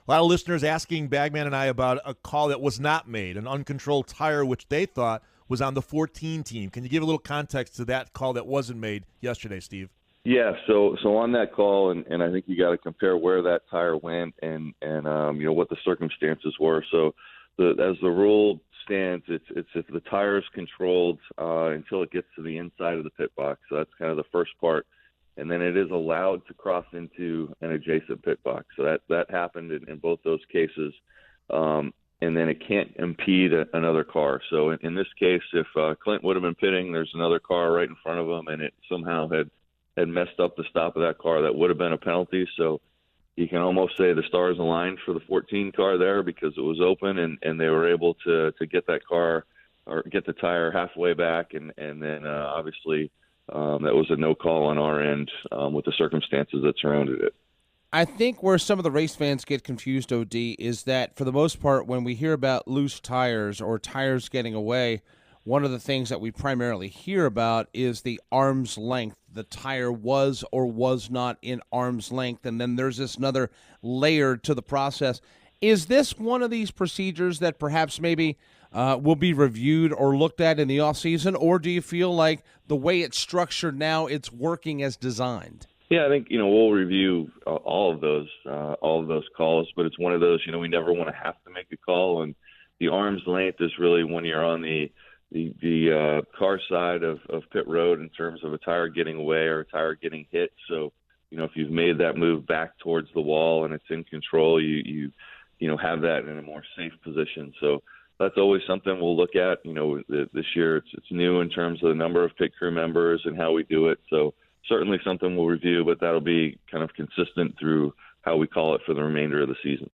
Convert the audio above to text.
A lot of listeners asking Bagman and I about a call that was not made, an uncontrolled tire, which they thought was on the 14 team. Can you give a little context to that call that wasn't made yesterday, Steve? Yeah, so on that call, and I think you got to compare where that tire went and what the circumstances were. So as the rule stands, it's if the tire is controlled until it gets to the inside of the pit box. So that's kind of the first part, and then it is allowed to cross into an adjacent pit box. So that happened in both those cases, and then it can't impede another car. So in this case, if Clint would have been pitting, there's another car right in front of him, and it somehow had messed up the stop of that car, that would have been a penalty. So you can almost say the stars aligned for the 14 car there because it was open and they were able to get that car or get the tire halfway back. And then obviously that was a no call on our end with the circumstances that surrounded it. I think where some of the race fans get confused, OD, is that for the most part, when we hear about loose tires or tires getting away, one of the things that we primarily hear about is the arm's length. The tire was or was not in arm's length, and then there's this another layer to the process. Is this one of these procedures that perhaps maybe will be reviewed or looked at in the offseason, or do you feel like the way it's structured now, it's working as designed? Yeah, I think, we'll review all of those calls, but it's one of those, we never want to have to make a call, and the arm's length is really when you're on the car side of pit road in terms of a tire getting away or a tire getting hit. So, if you've made that move back towards the wall and it's in control, you have that in a more safe position. So that's always something we'll look at. This year it's new in terms of the number of pit crew members and how we do it. So certainly something we'll review, but that'll be kind of consistent through how we call it for the remainder of the season.